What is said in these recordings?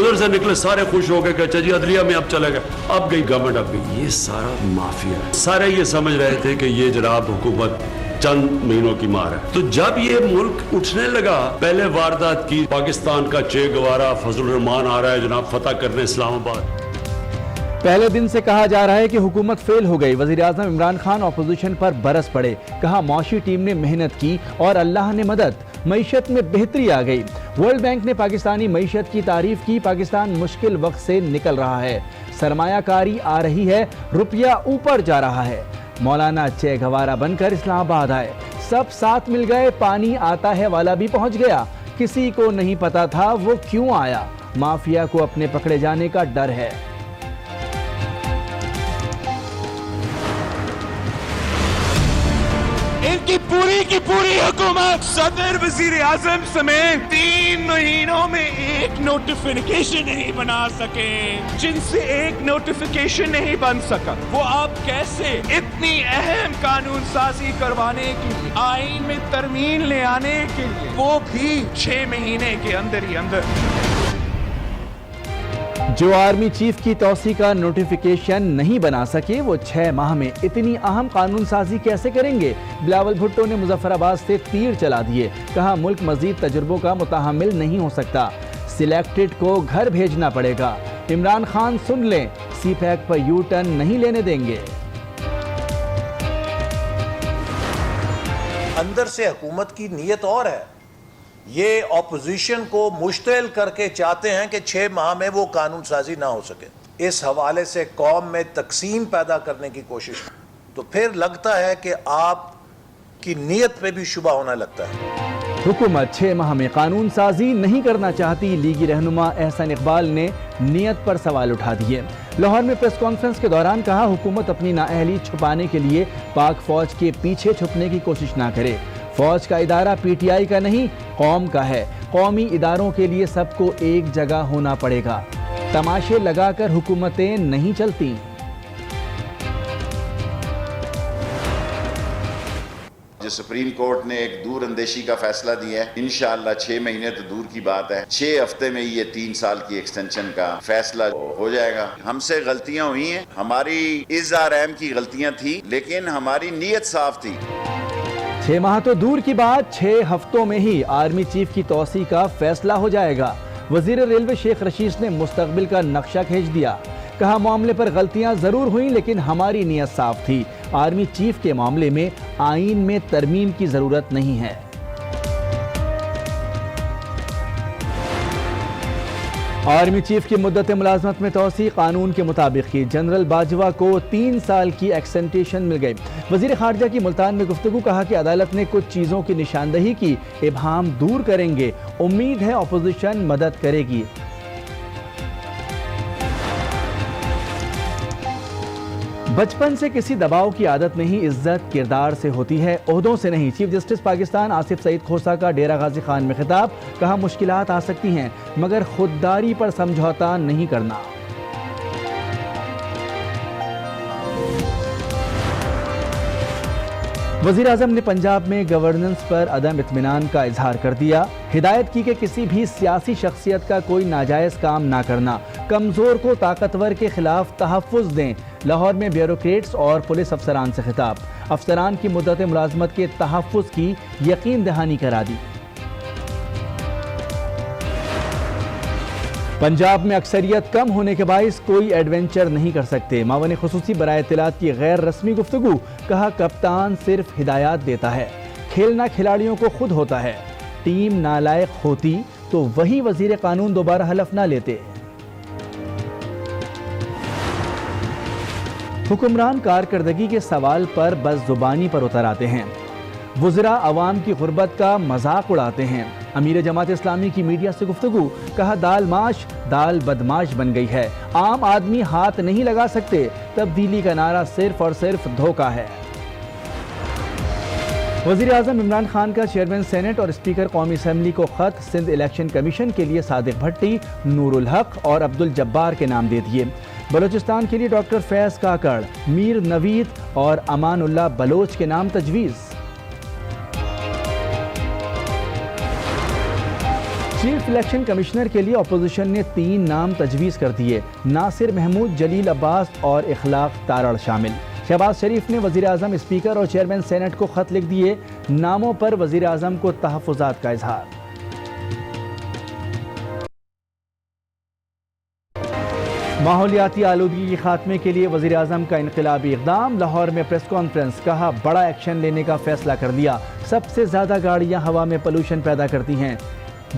उधर से निकले सारे खुश हो गए कि अच्छा जी अदलिया में अब चले गए, अब गई गवर्नमेंट, अब गई। ये सारा माफिया है। सारे ये समझ रहे थे कि ये जनाब हुकूमत चंद महीनों की मार है। तो जब ये मुल्क उठने लगा, पहले वारदात की पाकिस्तान का चे गवारा फजल रहमान आ रहा है जनाब फतह करने इस्लामाबाद। पहले दिन से कहा जा रहा है कि हुकूमत फेल हो गई। वज़ीर आज़म इमरान खान अपोजिशन पर बरस पड़े, कहा मौशी टीम ने मेहनत की और अल्लाह ने मदद, मईशत में बेहतरी आ गई। वर्ल्ड बैंक ने पाकिस्तानी मईशत की तारीफ की, पाकिस्तान मुश्किल वक्त से निकल रहा है, सरमायाकारी आ रही है, रुपया ऊपर जा रहा है। मौलाना चे गवारा बनकर इस्लामाबाद आए, सब साथ मिल गए, पानी आता है वाला भी पहुंच गया, किसी को नहीं पता था वो क्यों आया। माफिया को अपने पकड़े जाने का डर है। इनकी पूरी की पूरी हुकूमत सदर वजीर आजम समेत 3 महीनों में एक नोटिफिकेशन नहीं बना सके। जिनसे एक नोटिफिकेशन नहीं बन सका, वो आप कैसे इतनी अहम कानून साजी करवाने के लिए, आईन में तरमीम ले आने के लिए, वो भी 6 महीने के अंदर ही अंदर। जो आर्मी चीफ की तौसी का नोटिफिकेशन नहीं बना सके, वो 6 माह में इतनी अहम कानून साजी कैसे करेंगे। बिलावल भुट्टो ने मुजफ्फराबाद से तीर चला दिए, कहा मुल्क मजीद तजुर्बों का मुतहम्मिल नहीं हो सकता, सिलेक्टेड को घर भेजना पड़ेगा। इमरान खान सुन लें, सी पैक पर यू टर्न नहीं लेने देंगे। अंदर से हुकूमत की नीयत और है, ये ऑपोजिशन को मुश्तिल करके चाहते हैं कि 6 माह में वो कानून साजी ना हो सके। इस हवाले से कौम में तकसीम पैदा करने की कोशिश, तो फिर लगता है कि आपकी नीयत पे भी शुबा होने लगता है। हुकूमत 6 माह में कानून साजी नहीं करना चाहती, लीगी रहनुमा एहसन इकबाल ने नीयत पर सवाल उठा दिए। लाहौर में प्रेस कॉन्फ्रेंस के दौरान कहा हुकूमत अपनी नाअहली छुपाने के लिए पाक फौज के पीछे छुपने की कोशिश ना करे। फौज का इदारा पीटीआई का नहीं, कौम का है। कौमी इदारों के लिए सबको एक जगह होना पड़ेगा, तमाशे लगाकर हुकूमतें नहीं चलती। जो सुप्रीम कोर्ट ने एक दूर अंदेशी का फैसला दिया है, इंशाअल्लाह 6 महीने तो दूर की बात है, 6 हफ्ते में ये 3 साल की एक्सटेंशन का फैसला हो जाएगा। हमसे गलतियां हुई हैं, हमारी इज़-आर-एम की गलतियां थी, लेकिन हमारी नीयत साफ थी। 6 माह तो दूर की बात, 6 हफ्तों में ही आर्मी चीफ की तौसी का फैसला हो जाएगा। वजीर रेलवे शेख रशीद ने मुस्तकबिल का नक्शा खींच दिया, कहा मामले पर गलतियां जरूर हुई लेकिन हमारी नीयत साफ थी। आर्मी चीफ के मामले में आईन में तरमीम की जरूरत नहीं है। आर्मी चीफ की मुद्दत मुलाजमत में तौसी कानून के मुताबिक की, जनरल बाजवा को 3 साल की एक्सटेंशन मिल गई। वजीर खारजा की मुल्तान में गुफ्तगू, कहा कि अदालत ने कुछ चीज़ों की निशानदही की, इबहाम दूर करेंगे, उम्मीद है अपोजिशन मदद करेगी। बचपन से किसी दबाव की आदत नहीं, इज्जत किरदार से होती है, ओहदों से नहीं। चीफ जस्टिस पाकिस्तान आसिफ सईद खोसा का डेरा गाजी खान में खिताब, कहा मुश्किलात आ सकती हैं मगर खुददारी पर समझौता नहीं करना। वज़ीर आज़म ने पंजाब में गवर्नेंस पर अदम इत्मीनान का इजहार कर दिया, हिदायत की कि किसी भी सियासी शख्सियत का कोई नाजायज़ काम ना करना, कमज़ोर को ताकतवर के खिलाफ तहफ़्फ़ुज़ दें। लाहौर में ब्यूरोक्रेट्स और पुलिस अफसरान से खिताब, अफसरान की मुद्दत मुलाजमत के तहफ़्फ़ुज़ की यकीन दहानी करा दी। पंजाब में अक्सरियत कम होने के बाइस कोई एडवेंचर नहीं कर सकते, मावने खुसूसी बराए इत्तलात की गैर रस्मी गुफ्तगू, कहा कप्तान सिर्फ हिदायत देता है, खेलना खिलाड़ियों को खुद होता है, टीम नालायक होती तो वही वजीर कानून दोबारा हलफ ना लेते। हुक्मरान कारकर्दगी के सवाल पर बस जुबानी पर उतर आते हैं, वुज़रा अवाम की गुर्बत का मजाक उड़ाते हैं। अमीर जमात इस्लामी की मीडिया से गुफ्तगू, कहा दाल माश दाल बदमाश बन गई है, आम आदमी हाथ नहीं लगा सकते, तब्दीली का नारा सिर्फ और सिर्फ धोखा है। वज़ीर आज़म इमरान खान का चेयरमैन सेनेट और स्पीकर कौमी असम्बली को खत, सिंध इलेक्शन कमीशन के लिए सादिक भट्टी, नूरुल हक और अब्दुल जब्बार के नाम दे दिए। बलोचिस्तान के लिए डॉक्टर फैज़ काकड़, मीर नवीद और अमानुल्लाह बलोच के नाम तजवीज़। چیف الیکشن کمشنر کے لیے اپوزیشن نے 3 نام تجویز کر دیے، ناصر محمود، جلیل عباس اور اخلاق تارڑ شامل۔ شہباز شریف نے وزیر اعظم، اسپیکر اور چیئرمین سینٹ کو خط لکھ دیے، ناموں پر وزیر اعظم کو تحفظات کا اظہار۔ ماحولیاتی آلودگی کے خاتمے کے لیے وزیر اعظم کا انقلابی اقدام، لاہور میں پریس کانفرنس، کہا بڑا ایکشن لینے کا فیصلہ کر لیا، سب سے زیادہ گاڑیاں ہوا میں پولوشن پیدا کرتی ہیں،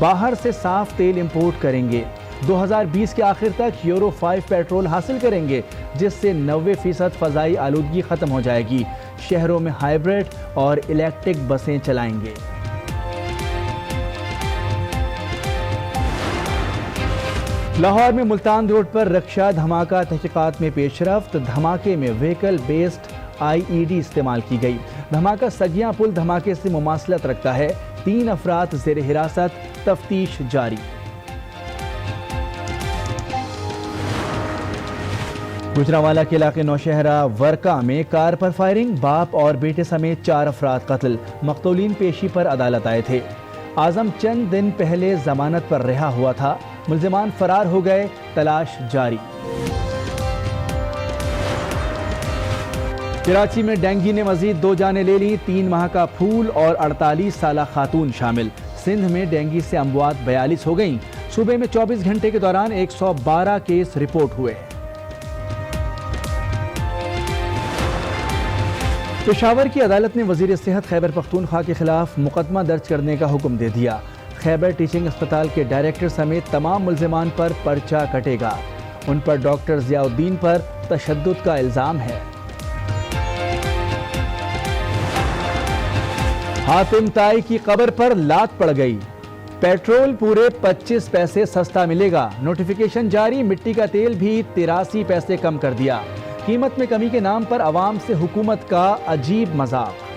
باہر سے صاف تیل امپورٹ کریں گے، 2020 کے آخر تک یورو 5 پیٹرول حاصل کریں گے جس سے 90% فضائی آلودگی ختم ہو جائے گی، شہروں میں ہائیبرڈ اور الیکٹرک بسیں چلائیں گے۔ لاہور میں ملتان روڈ پر رکشہ دھماکہ، تحقیقات میں پیش رفت، دھماکے میں وہیکل بیسڈ IED استعمال کی گئی، دھماکہ سگیاں پل دھماکے سے مماثلت رکھتا ہے، 3 افراد زیر حراست، تفتیش جاری۔ گجرانوالہ کے علاقے نوشہرہ ورکا میں کار پر فائرنگ، باپ اور بیٹے سمیت 4 افراد قتل، مقتولین پیشی پر عدالت آئے تھے۔ اعظم چند دن پہلے ضمانت پر رہا ہوا تھا، ملزمان فرار ہو گئے، تلاش جاری۔ کراچی میں ڈینگی نے مزید 2 جانیں لے لیں، 3 ماہ کا پھول اور 48 سالہ خاتون شامل۔ سندھ میں ڈینگی سے اموات 42 ہو گئیں، صوبے میں 24 گھنٹے کے دوران 112 کیس رپورٹ ہوئے۔ پشاور کی عدالت نے وزیر صحت خیبر پختونخوا کے خلاف مقدمہ درج کرنے کا حکم دے دیا، خیبر ٹیچنگ اسپتال کے ڈائریکٹر سمیت تمام ملزمان پر پرچہ کٹے گا، ان پر ڈاکٹر ضیاء الدین پر تشدد کا الزام ہے۔ حاتم تائی کی قبر پر لات پڑ گئی، پیٹرول پورے 25 پیسے سستا ملے گا، نوٹیفیکیشن جاری، مٹی کا تیل بھی 83 پیسے کم کر دیا، قیمت میں کمی کے نام پر عوام سے حکومت کا عجیب مذاق۔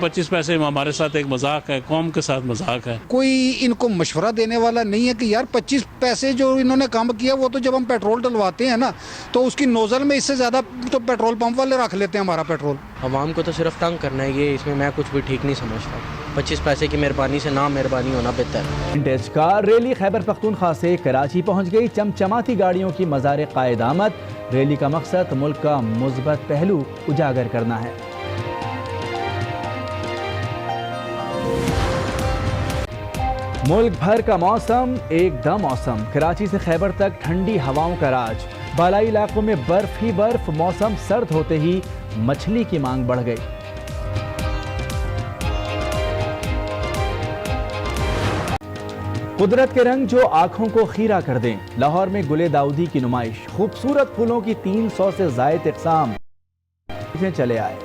25 پیسے ہمارے ساتھ ایک مذاق ہے، قوم کے ساتھ مذاق ہے۔ کوئی ان کو مشورہ دینے والا نہیں ہے کہ یار 25 پیسے جو انہوں نے کم کیا، وہ تو جب ہم پیٹرول ڈلواتے ہیں نا تو اس کی نوزل میں اس سے زیادہ تو پیٹرول پمپ والے رکھ لیتے ہیں ہمارا پیٹرول۔ عوام کو تو صرف تنگ کرنا ہے، یہ اس میں کچھ بھی ٹھیک نہیں سمجھتا۔ 25 پیسے کی مہربانی سے نہ مہربانی ہونا بہتر ہے۔ ونٹیج کار ریلی خیبر پختونخوا سے کراچی پہنچ گئی، چمچماتی گاڑیوں کی مزار قائد آمد، ریلی کا مقصد ملک کا مثبت پہلو اجاگر کرنا ہے۔ ملک بھر کا موسم ایک دم موسم، کراچی سے خیبر تک ٹھنڈی ہواؤں کا راج، بالائی علاقوں میں برف ہی برف، موسم سرد ہوتے ہی مچھلی کی مانگ بڑھ گئی۔ قدرت کے رنگ جو آنکھوں کو خیرہ کر دیں، لاہور میں گل داؤدی کی نمائش، خوبصورت پھولوں کی 300 سے زائد اقسام چلے آئے۔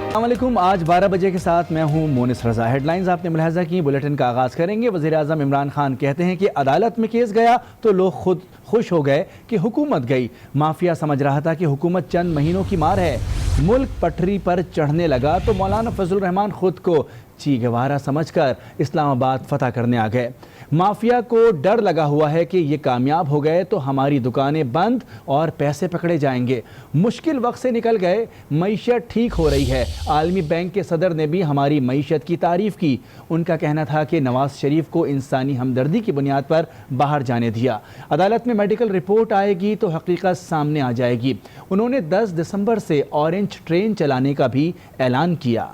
السلام علیکم، آج 12 بجے کے ساتھ میں ہوں مونس رضا۔ ہیڈ لائنز آپ نے ملاحظہ کی، بلیٹن کا آغاز کریں گے۔ وزیر اعظم عمران خان کہتے ہیں کہ عدالت میں کیس گیا تو لوگ خود خوش ہو گئے کہ حکومت گئی، مافیا سمجھ رہا تھا کہ حکومت چند مہینوں کی مار ہے، ملک پٹری پر چڑھنے لگا تو مولانا فضل الرحمان خود کو چی گوارا سمجھ کر اسلام آباد فتح کرنے آ گئے۔ مافیا کو ڈر لگا ہوا ہے کہ یہ کامیاب ہو گئے تو ہماری دکانیں بند اور پیسے پکڑے جائیں گے، مشکل وقت سے نکل گئے، معیشت ٹھیک ہو رہی ہے۔ عالمی بینک کے صدر نے بھی ہماری معیشت کی تعریف کی، ان کا کہنا تھا کہ نواز شریف کو انسانی ہمدردی کی بنیاد پر باہر جانے دیا، عدالت میں میڈیکل رپورٹ آئے گی تو حقیقت سامنے آ جائے گی۔ انہوں نے 10 دسمبر سے اورنج ٹرین چلانے کا بھی اعلان کیا۔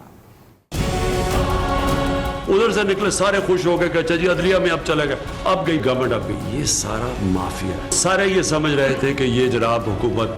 ادھر سے نکلے سارے خوش ہو گئے کہ اچھا جی عدلیہ میں اب چلے گئے، اب گئی گورنمنٹ، اب گئی۔ یہ سارا مافیا ہے، سارے یہ سمجھ رہے تھے کہ یہ جناب حکومت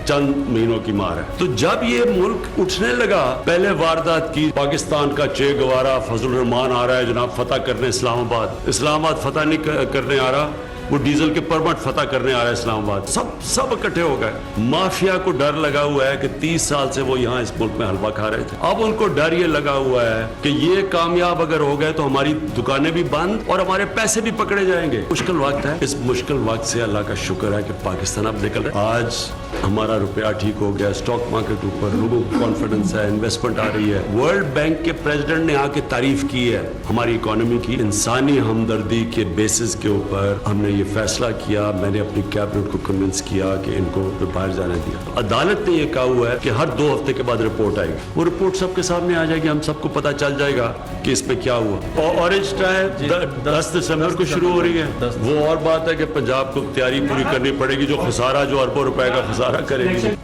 چند مہینوں کی مار ہے۔ تو جب یہ ملک اٹھنے لگا، پہلے واردات کی، پاکستان کا چے گوارا فضل الرحمان آ رہا ہے جناب فتح کرنے اسلام آباد فتح نہیں کرنے آ رہا، وہ ڈیزل کے پرمٹ فتح کرنے آ رہا ہے اسلام آباد، سب اکٹھے ہو گئے۔ مافیا کو ڈر لگا ہوا ہے کہ 30 سال سے وہ یہاں اس ملک میں حلوہ کھا رہے تھے، اب ان کو ڈر یہ لگا ہوا ہے کہ یہ کامیاب اگر ہو گئے تو ہماری دکانیں بھی بند اور ہمارے پیسے بھی پکڑے جائیں گے۔ مشکل وقت ہے، اس مشکل وقت سے اللہ کا شکر ہے کہ پاکستان اب نکل رہا ہے۔ آج ہمارا روپیہ ٹھیک ہو گیا، اسٹاک مارکیٹ اوپر، لوگوں کو کانفیڈنس ہے، انویسٹمنٹ آ رہی ہے۔ ورلڈ بینک کے پریزیڈنٹ نے آ کے تعریف کی ہے ہماری اکانومی کی، انسانی ہمدردی کے بیسس کے اوپر ہم نے ये फैसला किया, मैंने अपनी कैबिनेट को कन्विंस किया कि इनको बाहर जाने दिया। अदालत ने ये कहा हुआ है कि हर 2 हफ्ते के बाद रिपोर्ट आएगी, वो रिपोर्ट सबके सामने आ जाएगी, हम सबको पता चल जाएगा कि इसमें क्या हुआ। और ऑरेंज टाइम 10 दिसंबर को शुरू हो रही है। वो और बात है कि पंजाब को तैयारी पूरी करनी पड़ेगी, जो खसारा जो अरबों रुपए का खसारा करेगी।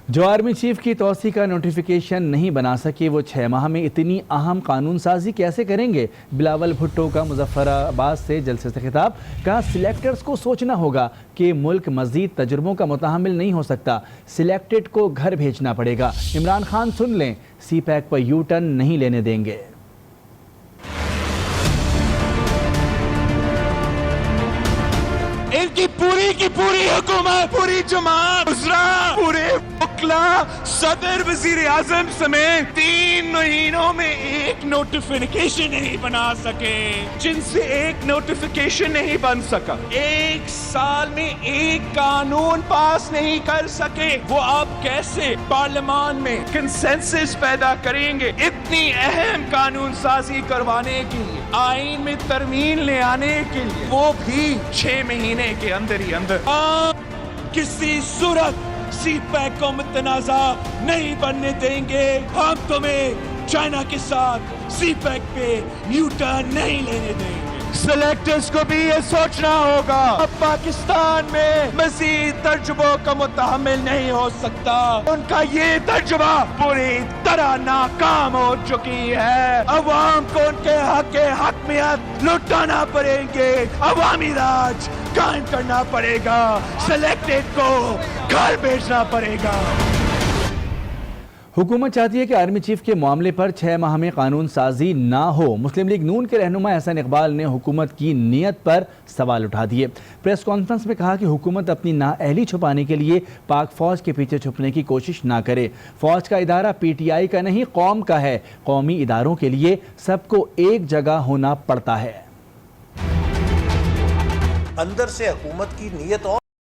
जो आर्मी चीफ की तौसी का नोटिफिकेशन नहीं बना सके वो 6 माह में इतनी अहम कानून साजी कैसे करेंगे? बिलावल भुट्टो का मुजफ्फराबाद से जलसे से खिताब। कहा सिलेक्टर्स को सोचना होगा कि मुल्क मजीद तजुर्बों का मुतहम्मिल नहीं हो सकता, सिलेक्टेड को घर भेजना पड़ेगा। इमरान खान सुन लें, सी पैक पर यू टर्न नहीं लेने देंगे। इनकी पूरी हुकूमत, पूरी जमात, पूरे वकला, सदर वजीर आजम समेत 3 महीनों में एक नोटिफिकेशन नहीं बना सके, जिनसे एक नोटिफिकेशन नहीं बन सका, 1 साल में एक कानून पास नहीं कर सके, वो अब कैसे पार्लियामान में कंसेंसस पैदा करेंगे? इतनी अहम कानून साजी करवाने के लिए, आइन में तरमीम ले आने के लिए, वो भी 6 महीने के अंदर ही अंदर। किसी सूरत सी पैक को मुतनाज़ा नहीं बनने देंगे। हम तुम्हें चाइना के साथ सी पैक पे यू टर्न नहीं लेने देंगे। सिलेक्टर्स को भी ये सोचना होगा, अब पाकिस्तान में मजीद तर्जुबों का मुतहम्मिल नहीं हो सकता। उनका ये तर्जुबा पूरी तरह नाकाम हो चुकी है। अवाम को उनके हक हकमियत लुटाना पड़ेंगे, अवामी राज कायम करना पड़ेगा, सिलेक्टेड को घर भेजना पड़ेगा। हुकूमत चाहती है कि आर्मी चीफ के मामले पर 6 माह में कानून साजी ना हो। मुस्लिम लीग नून के रहनुमा एहसन इकबाल ने हुकूमत की नीयत पर सवाल उठा दिए। प्रेस कॉन्फ्रेंस में कहा कि हुकूमत अपनी नाअहली छुपाने के लिए पाक फौज के पीछे छुपने की कोशिश ना करे। फौज का इदारा PTI का नहीं, कौम का है। कौमी इदारों के लिए सबको एक जगह होना पड़ता है। अंदर से हुकूमत की नीयत और